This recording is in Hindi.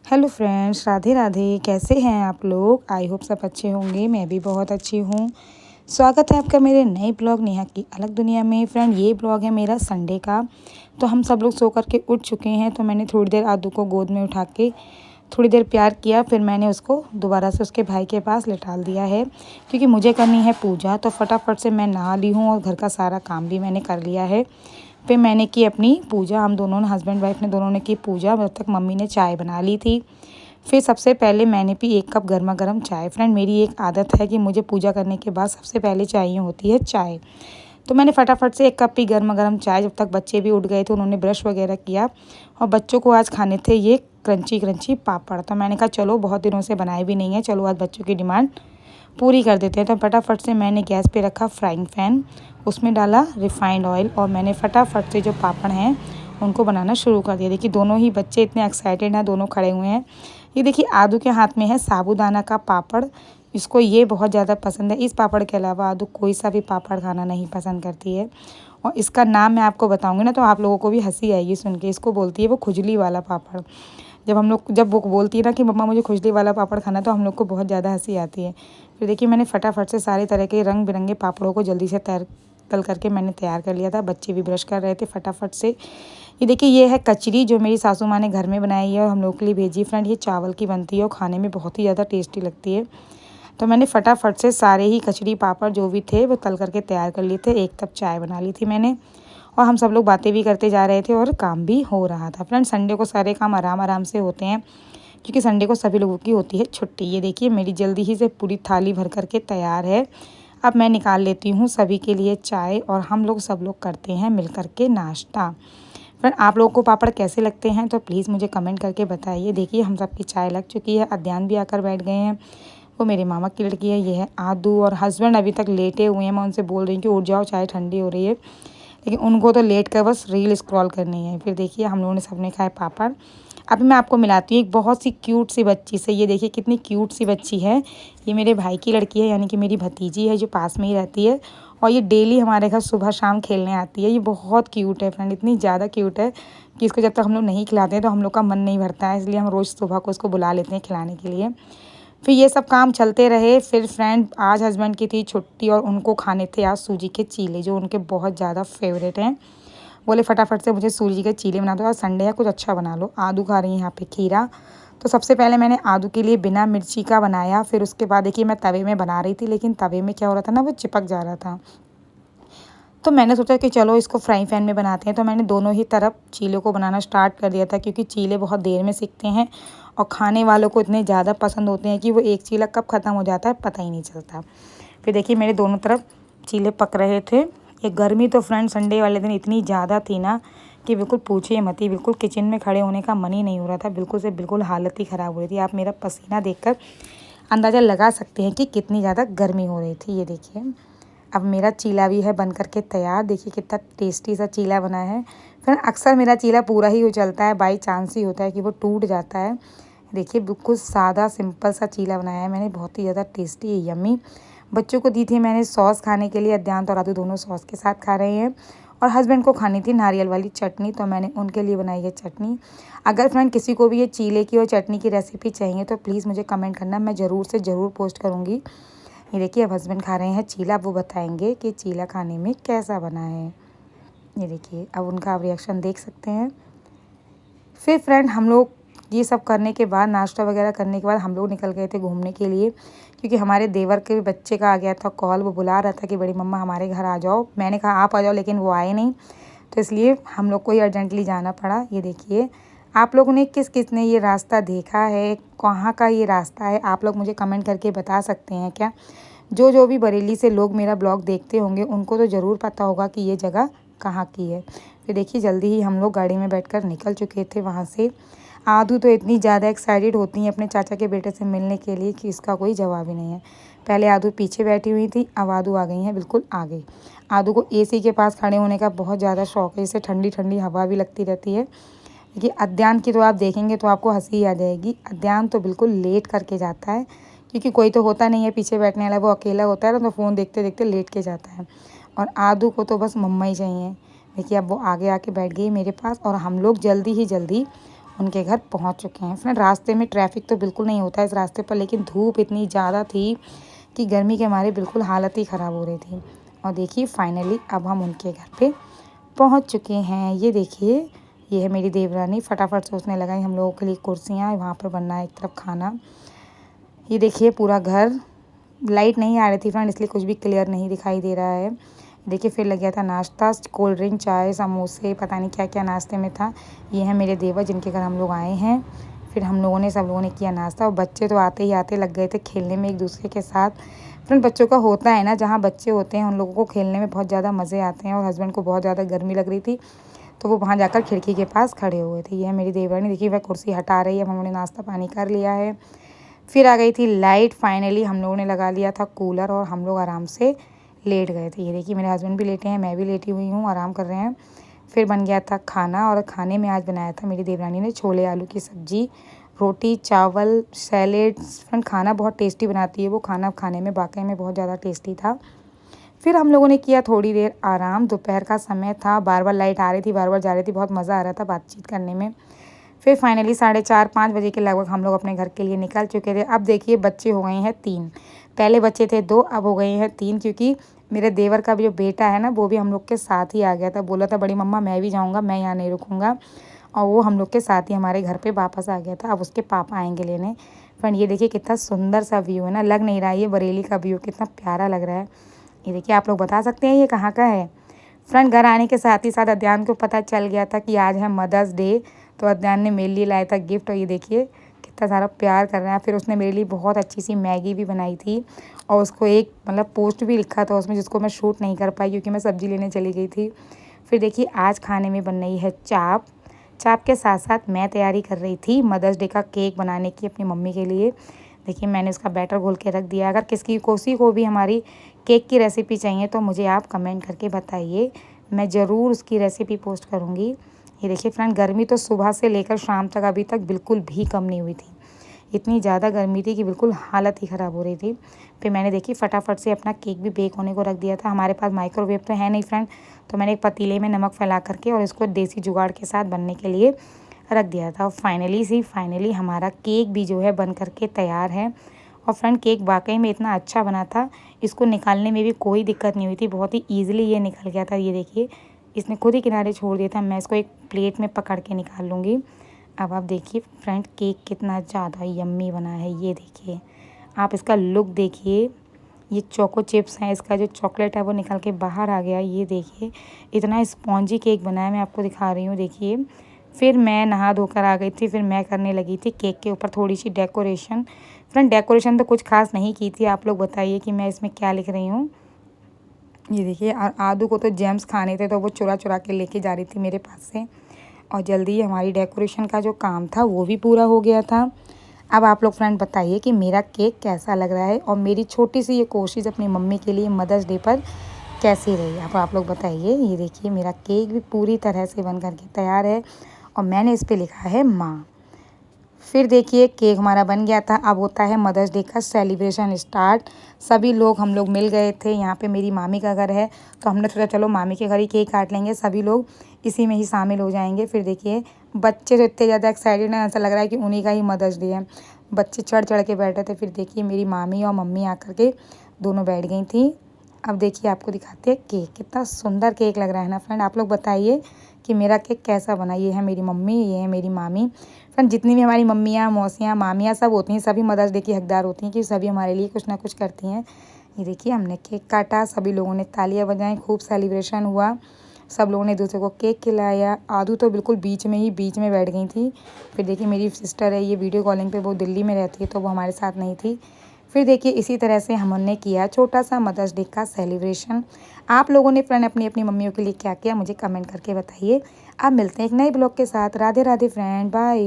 Hello friends, Radhe Radhe. कैसे हैं आप लोग? आई होप सब अच्छे होंगे। मैं भी बहुत अच्छी हूँ। स्वागत है आपका मेरे नए ब्लॉग नेहा की अलग दुनिया में। फ्रेंड, ये ब्लॉग है मेरा संडे का। तो हम सब लोग सो कर के उठ चुके हैं। तो मैंने थोड़ी देर आदू को गोद में उठा के थोड़ी देर प्यार किया। फिर मैंने उसको दोबारा से उसके भाई के पास लिटाल दिया है, क्योंकि मुझे करनी है पूजा। तो फटाफट से मैं नहा ली हूँ और घर का सारा काम भी मैंने कर लिया है। फिर मैंने की अपनी पूजा। हम दोनों ने, हस्बैंड वाइफ ने दोनों ने की पूजा। जब तक मम्मी ने चाय बना ली थी। फिर सबसे पहले मैंने पी 1 कप गर्मा गर्म चाय। फ्रेंड, मेरी एक आदत है कि मुझे पूजा करने के बाद सबसे पहले चाहिए होती है चाय। तो मैंने फटाफट से 1 कप पी गर्मा गर्म चाय। जब तक बच्चे भी उठ गए थे, उन्होंने ब्रश वगैरह किया। और बच्चों को आज खाने थे ये क्रंची क्रंची पापड़। तो मैंने कहा चलो, बहुत दिनों से बनाए भी नहीं है, चलो आज बच्चों की डिमांड पूरी कर देते हैं। तो फटाफट से मैंने गैस पे रखा फ्राइंग पैन, उसमें डाला रिफाइंड ऑयल और मैंने फटाफट से जो पापड़ हैं उनको बनाना शुरू कर दिया। देखिए, दोनों ही बच्चे इतने एक्साइटेड हैं, दोनों खड़े हुए हैं। ये देखिए, आदू के हाथ में है साबूदाना का पापड़। इसको ये बहुत ज़्यादा पसंद है। इस पापड़ के अलावा आदू कोई सा भी पापड़ खाना नहीं पसंद करती है। और इसका नाम मैं आपको बताऊंगी ना, तो आप लोगों को भी हंसी आएगी सुन के। इसको बोलती है वो खुजली वाला पापड़। जब वो बोलती है ना कि मम्मा मुझे खुजली वाला पापड़ खाना, तो हम लोग को बहुत ज़्यादा हंसी आती है। फिर देखिए, मैंने फटाफट से सारे तरह के रंग बिरंगे पापड़ों को जल्दी से तल करके मैंने तैयार कर लिया था। बच्चे भी ब्रश कर रहे थे फटाफट से। ये देखिए, ये है कचरी जो मेरी सासू माँ ने घर में बनाई है और हम लोग के लिए भेजी। फ्रेंड, ये चावल की बनती है और खाने में बहुत ही ज़्यादा टेस्टी लगती है। तो मैंने फटाफट से सारे ही कचरी पापड़ जो भी थे वो तल करके तैयार कर लिए थे। 1 कप चाय बना ली थी मैंने। और हम सब लोग बातें भी करते जा रहे थे और काम भी हो रहा था। फ्रेंड, संडे को सारे काम आराम आराम से होते हैं, क्योंकि संडे को सभी लोगों की होती है छुट्टी। ये देखिए, मेरी जल्दी ही से पूरी थाली भर करके तैयार है। अब मैं निकाल लेती हूँ सभी के लिए चाय और हम लोग सब लोग करते हैं मिल करके नाश्ता। फ्रेंड, आप लोगों को पापड़ कैसे लगते हैं तो प्लीज़ मुझे कमेंट करके बताइए। देखिए, हम सबकी चाय लग चुकी है। अद्यान भी आकर बैठ गए हैं। वो मेरे मामा की लड़की है। ये है आदू। और हस्बैंड अभी तक लेटे हुए हैं। मैं उनसे बोल रही हूँ कि उठ जाओ, चाय ठंडी हो रही है, लेकिन उनको तो लेट कर बस रील स्क्रॉल करनी है। फिर देखिए, हम लोगों ने सबने खाए पापड़। अभी मैं आपको मिलाती हूँ एक बहुत सी क्यूट सी बच्ची से। ये देखिए, कितनी क्यूट सी बच्ची है। ये मेरे भाई की लड़की है, यानी कि मेरी भतीजी है, जो पास में ही रहती है। और ये डेली हमारे घर सुबह शाम खेलने आती है। ये बहुत क्यूट है फ्रेंड, इतनी ज़्यादा क्यूट है कि इसको जब तक हम लोग नहीं खिलाते हैं तो हम लोग का मन नहीं भरता है। इसलिए हम रोज़ सुबह को इसको बुला लेते हैं खिलाने के लिए। फिर ये सब काम चलते रहे। फिर फ्रेंड, आज हस्बैंड की थी छुट्टी और उनको खाने थे आज सूजी के चीले, जो उनके बहुत ज़्यादा फेवरेट हैं। बोले फटाफट से मुझे सूजी के चीले बना दो, आज संडे है, कुछ अच्छा बना लो। आदू खा रही हैं यहाँ पे खीरा। तो सबसे पहले मैंने आदू के लिए बिना मिर्ची का बनाया। फिर उसके बाद देखिए, मैं तवे में बना रही थी, लेकिन तवे में क्या हो रहा था ना, वो चिपक जा रहा था। तो मैंने सोचा कि चलो इसको फ्राइंग पैन में बनाते हैं। तो मैंने दोनों ही तरफ चीले को बनाना स्टार्ट कर दिया था, क्योंकि चीले बहुत देर में सीखते हैं और खाने वालों को इतने ज़्यादा पसंद होते हैं कि वो एक चीला कब ख़त्म हो जाता है पता ही नहीं चलता। फिर देखिए, मेरे दोनों तरफ चीले पक रहे थे। ये गर्मी तो फ्रेंड संडे वाले दिन इतनी ज़्यादा थी ना कि बिल्कुल पूछिए मत ही। बिल्कुल किचन में खड़े होने का मन ही नहीं हो रहा था। बिल्कुल से बिल्कुल हालत ही ख़राब हो रही थी। आप मेरा पसीना देखकर अंदाज़ा लगा सकते हैं कि कितनी ज़्यादा गर्मी हो रही थी। ये देखिए, अब मेरा चीला भी है बन करके तैयार। देखिए, कितना टेस्टी सा चीला बना है। फिर अक्सर मेरा चीला पूरा ही उछलता है, बाई चांस ही होता है कि वो टूट जाता है। देखिए, बिल्कुल सादा सिंपल सा चीला बनाया है मैंने, बहुत ही ज़्यादा टेस्टी यम्मी। बच्चों को दी थी मैंने सॉस खाने के लिए। अद्यांत और आदू दोनों सॉस के साथ खा रहे हैं। और हस्बैंड को खानी थी नारियल वाली चटनी, तो मैंने उनके लिए बनाई है चटनी। अगर फ्रेंड किसी को भी ये चीले की और चटनी की रेसिपी चाहिए तो प्लीज़ मुझे कमेंट करना, मैं ज़रूर से ज़रूर पोस्ट करूँगी। ये देखिए, अब हस्बैंड खा रहे हैं चीला। अब वो बताएंगे कि चीला खाने में कैसा बना है। ये देखिए, अब उनका आप रिएक्शन देख सकते हैं। फिर फ्रेंड, हम लोग ये सब करने के बाद, नाश्ता वगैरह करने के बाद, हम लोग निकल गए थे घूमने के लिए, क्योंकि हमारे देवर के बच्चे का आ गया था कॉल। वो बुला रहा था कि बड़ी मम्मा हमारे घर आ जाओ। मैंने कहा आप आ जाओ, लेकिन वो आए नहीं। तो इसलिए हम लोग को ही अर्जेंटली जाना पड़ा। ये देखिए, आप लोगों ने किस किस ने ये रास्ता देखा है, कहाँ का ये रास्ता है, आप लोग मुझे कमेंट करके बता सकते हैं क्या? जो भी बरेली से लोग मेरा ब्लॉग देखते होंगे उनको तो ज़रूर पता होगा कि ये जगह कहाँ की है। फिर देखिए, जल्दी ही हम लोग गाड़ी में बैठकर निकल चुके थे वहाँ से। आदू तो इतनी ज़्यादा एक्साइटेड होती हैं अपने चाचा के बेटे से मिलने के लिए कि इसका कोई जवाब ही नहीं है। पहले आदू पीछे बैठी हुई थी, अब आदू आ गई हैं बिल्कुल आगे। आदू को एसी के पास खड़े होने का बहुत ज़्यादा शौक है, इससे ठंडी ठंडी हवा भी लगती रहती है। देखिए, अद्यान की तो आप देखेंगे तो आपको हंसी आ जाएगी। अद्यान तो बिल्कुल लेट करके जाता है, क्योंकि कोई तो होता नहीं है पीछे बैठने वाला, वो अकेला होता है ना, तो फ़ोन देखते देखते लेट के जाता है। और आदू को तो बस मम्मा ही चाहिए। देखिए, अब वो आगे आके बैठ गई मेरे पास और हम लोग जल्दी ही जल्दी उनके घर पहुंच चुके हैं। फ्रेंड रास्ते में ट्रैफिक तो बिल्कुल नहीं होता है इस रास्ते पर, लेकिन धूप इतनी ज़्यादा थी कि गर्मी के मारे बिल्कुल हालत ही ख़राब हो रही थी। और देखिए फाइनली अब हम उनके घर पे पहुंच चुके हैं। ये देखिए, ये है मेरी देवरानी, फटाफट से उसने लगाई हम लोगों के लिए कुर्सियाँ। वहाँ पर बनना है एक तरफ खाना। ये देखिए पूरा घर, लाइट नहीं आ रही थी फ्रेंड, इसलिए कुछ भी क्लियर नहीं दिखाई दे रहा है। देखिए फिर लग गया था नाश्ता, कोल्ड ड्रिंक, चाय, समोसे, पता नहीं क्या क्या नाश्ते में था। ये है मेरे देवर जिनके घर हम लोग आए हैं। फिर हम लोगों ने, सब लोगों ने किया नाश्ता। और बच्चे तो आते ही आते लग गए थे खेलने में एक दूसरे के साथ। फ्रेंड बच्चों का होता है ना, जहाँ बच्चे होते हैं उन लोगों को खेलने में बहुत ज़्यादा मज़े आते हैं। और हस्बैंड को बहुत ज़्यादा गर्मी लग रही थी, तो वो वहाँ जाकर खिड़की के पास खड़े हुए थे। ये है मेरी देवरानी, देखिए वह कुर्सी हटा रही है। हम लोगों ने नाश्ता पानी कर लिया है। फिर आ गई थी लाइट, फाइनली हम लोगों ने लगा लिया था कूलर और हम लोग आराम से लेट गए थे। ये देखिए मेरे हस्बैंड भी लेटे हैं, मैं भी लेटी हुई हूँ, आराम कर रहे हैं। फिर बन गया था खाना, और खाने में आज बनाया था मेरी देवरानी ने छोले आलू की सब्ज़ी, रोटी, चावल, सैलेड। फ्रेंड खाना बहुत टेस्टी बनाती है वो, खाना खाने में वाकई में बहुत ज़्यादा टेस्टी था। फिर हम लोगों ने किया थोड़ी देर आराम। दोपहर का समय था, बार बार लाइट आ रही थी, बार बार जा रही थी, बहुत मज़ा आ रहा था बातचीत करने में। फिर फाइनली 4:30-5 बजे के लगभग हम लोग अपने घर के लिए निकल चुके थे। अब देखिए बच्चे हो गए हैं 3, पहले बच्चे थे 2, अब हो गए हैं 3, क्योंकि मेरे देवर का भी जो बेटा है ना, वो भी हम लोग के साथ ही आ गया था। बोला था बड़ी मम्मा मैं भी जाऊँगा, मैं यहाँ नहीं रुकूँगा। और वो हम लोग के साथ ही हमारे घर पे वापस आ गया था। अब उसके पापा आएंगे लेने। फ्रेंड ये देखिए कितना सुंदर सा व्यू है ना, लग नहीं रहा है ये बरेली का व्यू, कितना प्यारा लग रहा है। ये देखिए आप लोग बता सकते हैं ये कहाँ का है। फ्रेंड घर आने के साथ ही साथ अद्यान को पता चल गया था कि आज है मदर्स डे, तो अद्यान ने मेरे लिए लाया था गिफ्ट। और ये देखिए कितना सारा प्यार कर रहा है। फिर उसने मेरे लिए बहुत अच्छी सी मैगी भी बनाई थी, और उसको एक मतलब पोस्ट भी लिखा था उसमें, जिसको मैं शूट नहीं कर पाई क्योंकि मैं सब्ज़ी लेने चली गई थी। फिर देखिए आज खाने में बन रही है चाप। चाप के साथ साथ मैं तैयारी कर रही थी मदर्स डे का केक बनाने की अपनी मम्मी के लिए। देखिए मैंने उसका बैटर घोल के रख दिया। अगर किसी को भी हमारी केक की रेसिपी चाहिए तो मुझे आप कमेंट करके बताइए, मैं ज़रूर उसकी रेसिपी पोस्ट करूँगी। ये देखिए फ्रेंड गर्मी तो सुबह से लेकर शाम तक अभी तक बिल्कुल भी कम नहीं हुई थी। इतनी ज़्यादा गर्मी थी कि बिल्कुल हालत ही ख़राब हो रही थी। फिर मैंने देखी फटाफट से अपना केक भी बेक होने को रख दिया था। हमारे पास माइक्रोवेव तो है नहीं फ्रेंड, तो मैंने एक पतीले में नमक फैला करके और इसको देसी जुगाड़ के साथ बनने के लिए रख दिया था। और फाइनली हमारा केक भी जो है बन करके तैयार है। और फ्रेंड केक वाकई में इतना अच्छा बना था, इसको निकालने में भी कोई दिक्कत नहीं हुई थी, बहुत ही ईजिली ये निकल गया था। ये देखिए इसने खुद ही किनारे छोड़ दिया था। मैं इसको एक प्लेट में पकड़ के निकाल लूँगी। अब आप देखिए फ्रेंड केक कितना ज़्यादा यम्मी बना है। ये देखिए आप इसका लुक देखिए, ये चोको चिप्स हैं, इसका जो चॉकलेट है वो निकल के बाहर आ गया। ये देखिए इतना स्पॉन्जी केक बना है, मैं आपको दिखा रही हूँ देखिए। फिर मैं नहा धोकर आ गई थी, फिर मैं करने लगी थी केक के ऊपर थोड़ी सी डेकोरेशन। फ्रेंड डेकोरेशन तो कुछ खास नहीं की थी, आप लोग बताइए कि मैं इसमें क्या लिख रही हूँ। ये देखिए आदू को तो जेम्स खाने थे, तो वो चुरा चुरा के लेके जा रही थी मेरे पास से। और जल्दी ही हमारी डेकोरेशन का जो काम था वो भी पूरा हो गया था। अब आप लोग फ्रेंड बताइए कि मेरा केक कैसा लग रहा है, और मेरी छोटी सी ये कोशिश अपनी मम्मी के लिए मदर्स डे पर कैसी रही। अब आप लोग बताइए। ये देखिए मेरा केक भी पूरी तरह से बन करके तैयार है, और मैंने इस पर लिखा है माँ। फिर देखिए केक हमारा बन गया था। अब होता है मदर्स डे का सेलिब्रेशन स्टार्ट। सभी लोग हम लोग मिल गए थे। यहाँ पे मेरी मामी का घर है, तो हमने सोचा चलो मामी के घर ही केक काट लेंगे, सभी लोग इसी में ही शामिल हो जाएंगे। फिर देखिए बच्चे तो इतने ज़्यादा एक्साइटेड हैं, ऐसा लग रहा है कि उन्हीं का ही मदर्स डे है। बच्चे चढ़ चढ़ के बैठे थे। फिर देखिए मेरी मामी और मम्मी आकर के दोनों बैठ गई थी। अब देखिए आपको दिखाते हैं केक, कितना सुंदर केक लग रहा है ना फ्रेंड। आप लोग बताइए कि मेरा केक कैसा बना। ये है मेरी मम्मी, ये है मेरी मामी। फ्रेंड जितनी भी हमारी मम्मियाँ, मौसियाँ, मामियाँ सब होती हैं, सभी मदर्स डे की हकदार होती हैं, कि सभी हमारे लिए कुछ ना कुछ करती हैं। ये देखिए हमने केक काटा, सभी लोगों ने तालियां बजाईं, खूब सेलिब्रेशन हुआ। सब लोगों ने एक दूसरे को केक खिलाया। आदू तो बिल्कुल बीच में बैठ गई थी। फिर देखिए मेरी सिस्टर है, ये वीडियो कॉलिंग पे वो दिल्ली में रहती है, तो वो हमारे साथ नहीं थी। फिर देखिए इसी तरह से हमने किया छोटा सा मदर्स डे का सेलिब्रेशन। आप लोगों ने फ्रेंड अपनी अपनी मम्मियों के लिए क्या किया मुझे कमेंट करके बताइए। अब मिलते हैं एक नए ब्लॉग के साथ। Radhe Radhe friend, bye.